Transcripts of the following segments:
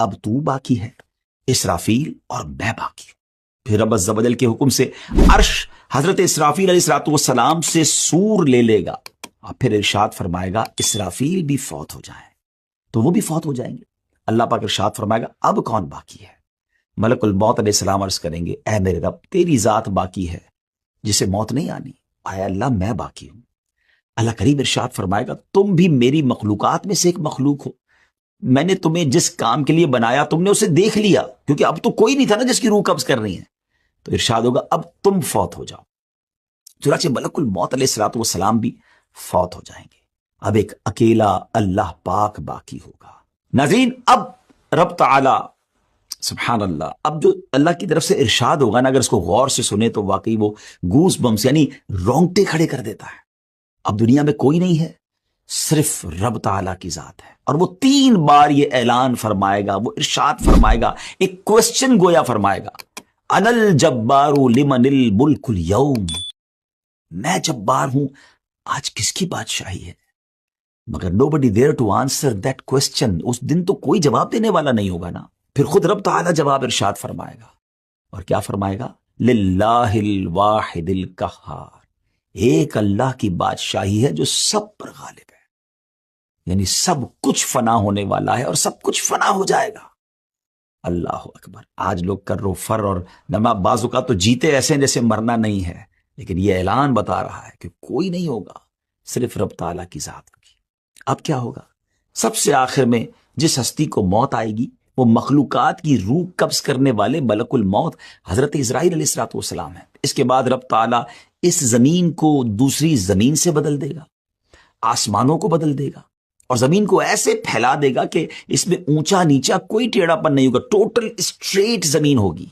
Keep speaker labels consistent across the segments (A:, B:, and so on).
A: اب تو باقی ہے، اسرافیل اور میں باقی ہوں۔ پھر رب عز و جل کے حکم سے عرش حضرت اسرافیل علیہ السلام سے سور لے لے گا، اور پھر ارشاد فرمائے گا اسرافیل بھی فوت ہو جائیں تو وہ بھی فوت ہو جائیں گے۔ اللہ پاک ارشاد فرمائے گا اب کون باقی ہے؟ ملک الموت علیہ السلام عرض کریں گے اے میرے رب تیری ذات باقی ہے جسے موت نہیں آنی، اے اللہ میں باقی ہوں۔ اللہ کریم ارشاد فرمائے گا تم بھی میری مخلوقات میں سے ایک مخلوق ہو، میں نے تمہیں جس کام کے لیے بنایا تم نے اسے دیکھ لیا، کیونکہ اب تو کوئی نہیں تھا نا جس کی روح قبض کرنی ہے، تو ارشاد ہوگا اب تم فوت ہو جاؤ۔ چنانچہ ملک الموت علیہ السلام بھی فوت ہو جائیں گے، اب ایک اکیلا اللہ پاک باقی ہوگا۔ ناظرین اب رب تعالی سبحان اللہ، اب جو اللہ کی طرف سے ارشاد ہوگا نا، اگر اس کو غور سے سنے تو واقعی وہ گوس بمس یعنی رونگٹے کھڑے کر دیتا ہے۔ اب دنیا میں کوئی نہیں ہے، صرف رب تعالیٰ کی ذات ہے، اور وہ 3 بار یہ اعلان فرمائے گا، وہ ارشاد فرمائے گا، ایک کوسچن گویا فرمائے گا، انا الجبار لمن الملک اليوم، میں جبار ہوں، آج کس کی بادشاہی ہے؟ مگر nobody there to answer that question، اس دن تو کوئی جواب دینے والا نہیں ہوگا نا۔ پھر خود رب تعالیٰ جواب ارشاد فرمائے گا، اور کیا فرمائے گا؟ للہ الواحد القہار، ایک اللہ کی بادشاہی ہے جو سب پر غالب ہے، یعنی سب کچھ فنا ہونے والا ہے اور سب کچھ فنا ہو جائے گا۔ اللہ اکبر۔ آج لوگ کر و فر اور نما بعض اوقات تو جیتے ایسے ہیں جیسے مرنا نہیں ہے، لیکن یہ اعلان بتا رہا ہے کہ کوئی نہیں ہوگا، صرف رب تعالیٰ کی ذات ہوگی۔ اب کیا ہوگا؟ سب سے آخر میں جس ہستی کو موت آئے گی وہ مخلوقات کی روح قبض کرنے والے ملک الموت حضرت اسرائیل علیہ السلام ہے۔ اس کے بعد رب تعالیٰ اس زمین کو دوسری زمین سے بدل دے گا، آسمانوں کو بدل دے گا، اور زمین کو ایسے پھیلا دے گا کہ اس میں اونچا نیچا کوئی ٹیڑھا پن نہیں ہوگا، ٹوٹل اسٹریٹ زمین ہوگی۔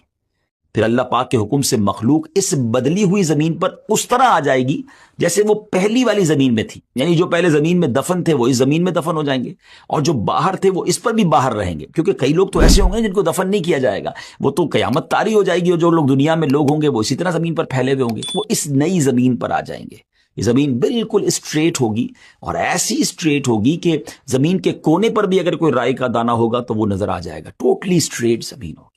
A: پھر اللہ پاک کے حکم سے مخلوق اس بدلی ہوئی زمین پر اس طرح آ جائے گی جیسے وہ پہلی والی زمین میں تھی، یعنی جو پہلے زمین میں دفن تھے وہ اس زمین میں دفن ہو جائیں گے، اور جو باہر تھے وہ اس پر بھی باہر رہیں گے، کیونکہ کئی لوگ تو ایسے ہوں گے جن کو دفن نہیں کیا جائے گا، وہ تو قیامت طاری ہو جائے گی، اور جو لوگ دنیا میں لوگ ہوں گے وہ اسی طرح زمین پر پھیلے ہوئے ہوں گے، وہ اس نئی زمین پر آ جائیں گے۔ یہ زمین بالکل اسٹریٹ ہوگی، اور ایسی اسٹریٹ ہوگی کہ زمین کے کونے پر بھی اگر کوئی رائے کا دانہ ہوگا تو وہ نظر آ جائے گا، ٹوٹلی اسٹریٹ زمین ہوگی۔